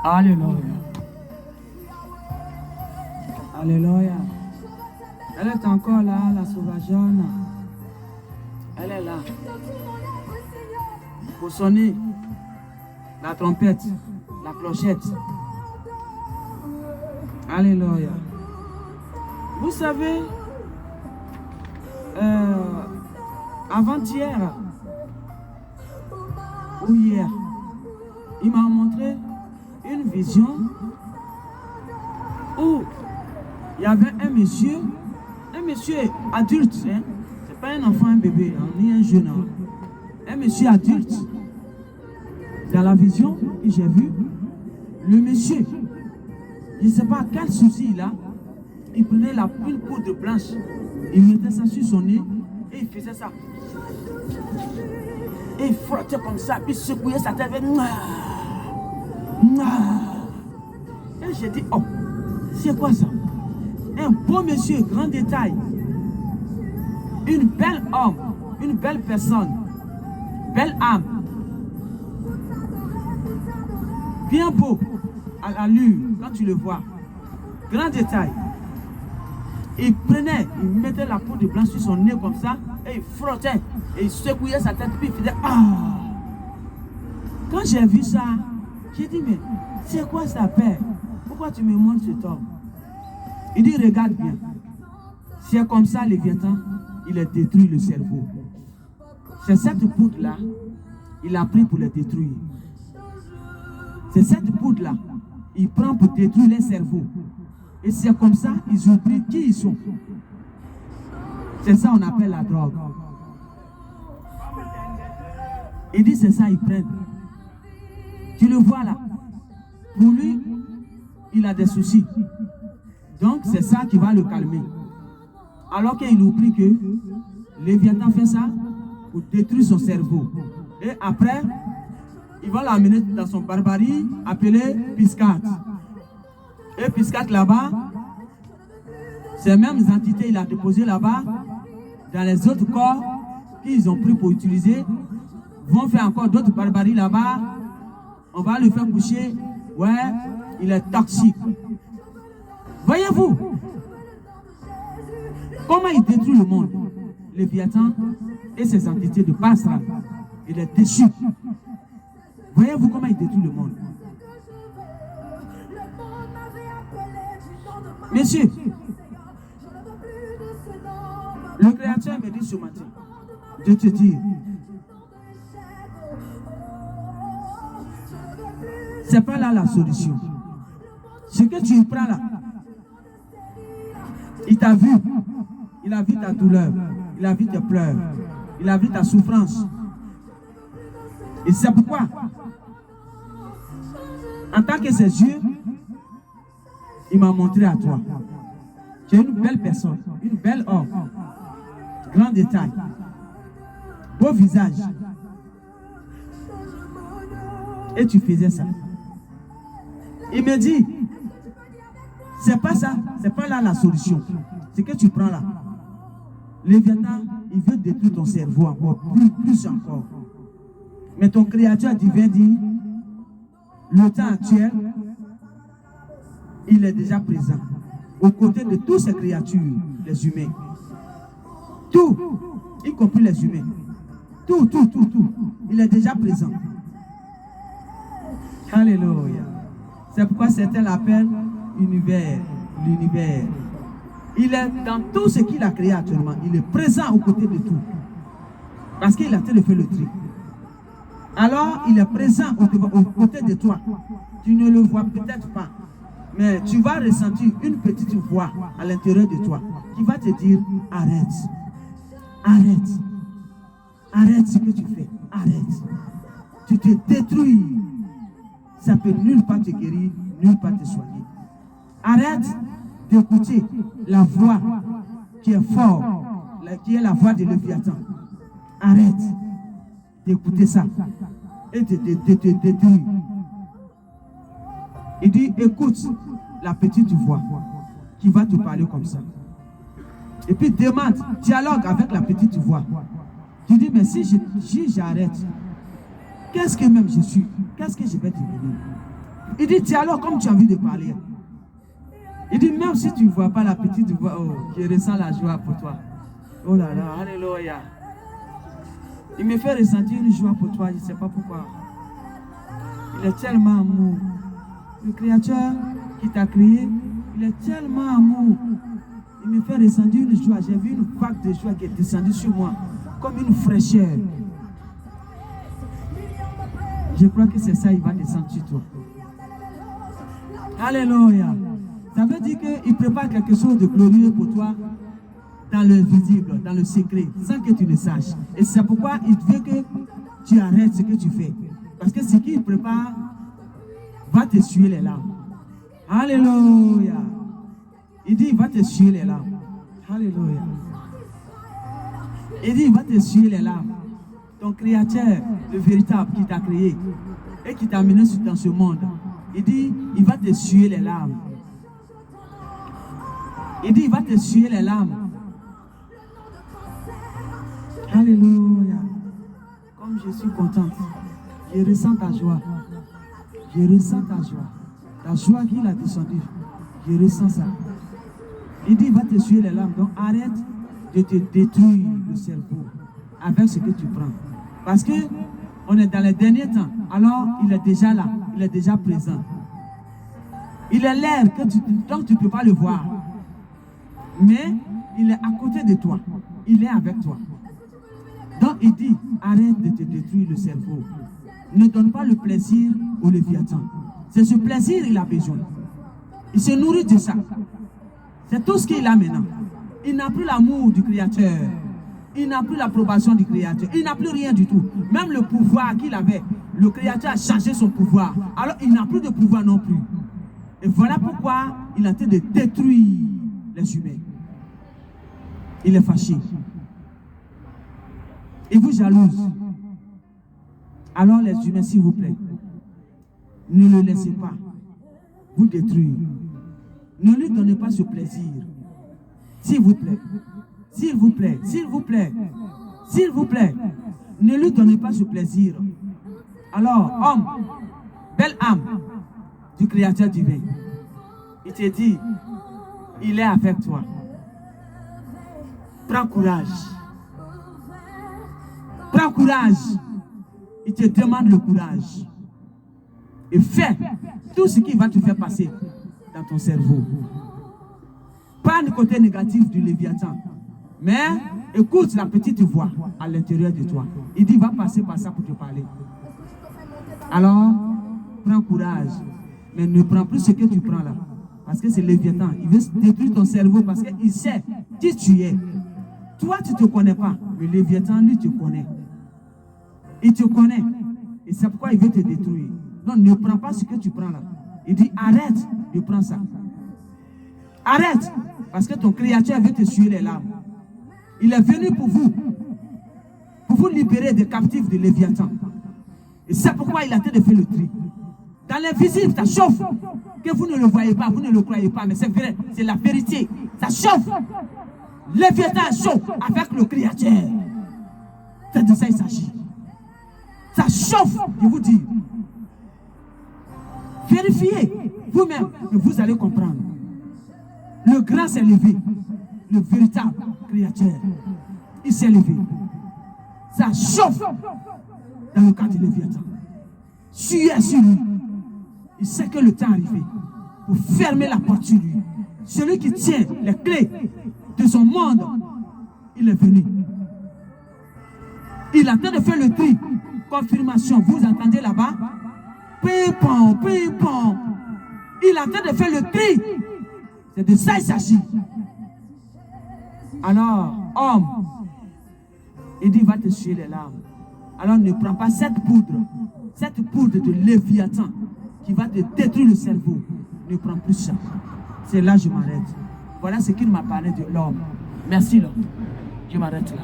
Alléluia. Alléluia. Elle est encore là, la sauvageonne. Elle est là. Pour sonner la trompette, la clochette. Alléluia. Vous savez, avant-hier ou hier, il m'a montré une vision où il y avait un monsieur adulte, hein? C'est pas un enfant, un bébé, hein, ni un jeune homme. Un monsieur adulte. Dans la vision que j'ai vue, le monsieur, je ne sais pas quel souci il a, il prenait une poudre blanche, il mettait ça sur son nez et il faisait ça. Et il frottait comme ça, puis secouait sa tête. Et j'ai dit, oh, c'est quoi ça? Un beau monsieur, grand détail. Une belle homme, une belle personne, belle âme. Bien beau à l'allure quand tu le vois. Grand détail. Il prenait, il mettait la poudre blanche sur son nez comme ça et il frottait et il secouait sa tête puis il faisait ah. Quand j'ai vu ça, j'ai dit mais c'est quoi ça, père? Pourquoi tu me montres cet homme? Il dit regarde bien. C'est comme ça Léviathan, il a détruit le cerveau. C'est cette poudre là, il a pris pour le détruire. C'est cette poudre-là, il prend pour détruire les cerveaux. Et c'est comme ça, ils oublient qui ils sont. C'est ça qu'on appelle la drogue. Il dit c'est ça, ils prennent. Tu le vois là. Pour lui, il a des soucis. Donc c'est ça qui va le calmer. Alors qu'il oublie que Léviathan fait ça pour détruire son cerveau. Et après, il va l'amener dans son barbarie appelé Piscate. Et Piscate là-bas, ces mêmes entités, il a déposé là-bas, dans les autres corps qu'ils ont pris pour utiliser, vont faire encore d'autres barbaries là-bas. On va le faire coucher. Ouais, il est toxique. Voyez-vous comment il détruit le monde? Léviathan et ses entités de Basra, il est déchu. Voyez-vous comment il détruit le monde? Monsieur, le Créateur me dit ce matin de te dire, c'est pas là la solution. Ce que tu prends là, il t'a vu, il a vu ta douleur, il a vu tes pleurs, il a vu ta souffrance. Et c'est pourquoi, en tant que ses yeux, il m'a montré à toi. Tu es une belle personne, une belle homme, grand détail, beau visage. Et tu faisais ça. Il me dit, c'est pas ça, c'est pas là la solution. C'est que tu prends là. Léviathan, il veut détruire ton cerveau encore, plus encore. Mais ton Créateur divin dit, le temps actuel, il est déjà présent, aux côtés de toutes ces créatures, les humains. Tout, y compris les humains. Tout, il est déjà présent. Alléluia. C'est pourquoi certains l'appellent l'univers. Il est dans tout ce qu'il a créé actuellement. Il est présent aux côtés de tout. Parce qu'il a fait le truc. Alors, il est présent aux côtés de toi. Tu ne le vois peut-être pas. Mais tu vas ressentir une petite voix à l'intérieur de toi qui va te dire, arrête. Arrête. Arrête ce que tu fais. Arrête. Tu te détruis. Ça peut nulle part te guérir, nulle part te soigner. Arrête d'écouter la voix qui est forte, qui est la voix de Léviathan. Arrête d'écouter ça et de te détruire. Il dit, écoute la petite voix qui va te parler comme ça. Et puis demande, dialogue avec la petite voix. Tu dis, mais si j'arrête, qu'est-ce que même je suis? Qu'est-ce que je vais devenir? Il dit, tiens alors, comme tu as envie de parler. Il dit, même si tu ne vois pas la petite voix, oh, je ressens la joie pour toi. Oh là là, alléluia. Il me fait ressentir une joie pour toi, je ne sais pas pourquoi. Il est tellement amour. Le Créateur qui t'a créé, il est tellement amour. Il me fait ressentir une joie. J'ai vu une vague de joie qui est descendue sur moi, comme une fraîcheur. Je crois que c'est ça, il va descendre sur toi. Alléluia. Ça veut dire qu'il prépare quelque chose de glorieux pour toi dans le visible, dans le secret, sans que tu le saches. Et c'est pourquoi il veut que tu arrêtes ce que tu fais. Parce que ce qu'il prépare va t'essuyer les larmes. Alléluia. Il dit, il va t'essuyer les larmes. Alléluia. Il dit, il va t'essuyer les larmes. Ton Créateur, le véritable qui t'a créé et qui t'a amené dans ce monde, il dit, il va t'essuyer les larmes. Il dit, il va t'essuyer les larmes. Alléluia. Comme je suis contente, je ressens ta joie. Je ressens ta joie. La joie qu'il a descendue. Je ressens ça. Il dit, il va t'essuyer les larmes. Donc arrête de te détruire le cerveau avec ce que tu prends. Parce que on est dans les derniers temps. Alors il est déjà là. Il est déjà présent. Il est l'air donc tu ne peux pas le voir. Mais il est à côté de toi. Il est avec toi. Donc il dit, arrête de te détruire le cerveau. Ne donne pas le plaisir au Léviathan. C'est ce plaisir qu'il a besoin. Il se nourrit de ça. C'est tout ce qu'il a maintenant. Il n'a plus l'amour du Créateur. Il n'a plus l'approbation du Créateur. Il n'a plus rien du tout. Même le pouvoir qu'il avait, le Créateur a changé son pouvoir. Alors il n'a plus de pouvoir non plus. Et voilà pourquoi il a tenté de détruire les humains. Il est fâché. Il vous jalouse. Alors les humains, s'il vous plaît, ne le laissez pas vous détruire. Ne lui donnez pas ce plaisir. S'il vous plaît. S'il vous plaît. S'il vous plaît. S'il vous plaît. Ne lui donnez pas ce plaisir. Alors, homme, belle âme du Créateur divin, il te dit, il est avec toi. Prends courage. Prends courage. Il te demande le courage. Et fais tout ce qui va te faire passer dans ton cerveau. Pas le côté négatif du Léviathan. Mais écoute la petite voix à l'intérieur de toi. Il dit, va passer par ça pour te parler. Alors, prends courage. Mais ne prends plus ce que tu prends là. Parce que c'est Léviathan. Il veut détruire ton cerveau parce qu'il sait qui tu es. Toi, tu ne te connais pas. Mais Léviathan, lui, te connaît. Il te connaît. Et c'est pourquoi il veut te détruire. Donc, ne prends pas ce que tu prends là. Il dit, arrête de prendre ça. Arrête. Parce que ton Créateur veut te suer les larmes. Il est venu pour vous libérer des captifs de Léviathan. Et c'est pourquoi il a tenté de faire le tri. Dans l'invisible, ça chauffe. Que vous ne le voyez pas, vous ne le croyez pas, mais c'est vrai, c'est la vérité. Ça chauffe. Léviathan est chaud avec le Créateur. C'est de ça il s'agit. Ça chauffe, je vous dis. Vérifiez vous-même et vous allez comprendre. Le grand s'est levé. Le véritable Créateur, il s'est levé. Ça chauffe dans le cas de Léviathan. Suez sur lui. Il sait que le temps est arrivé pour fermer la porte sur lui. Celui qui tient les clés de son monde, il est venu. Il attend de faire le tri. Confirmation, vous entendez là-bas? Ping-pong, ping-pong. Il attend de faire le tri. C'est de ça il s'agit. Alors, homme, il dit, va te suer les larmes. Alors ne prends pas cette poudre de Léviathan qui va te détruire le cerveau. Ne prends plus ça. C'est là que je m'arrête. Voilà ce qu'il m'a parlé de l'homme. Merci l'homme. Je m'arrête là.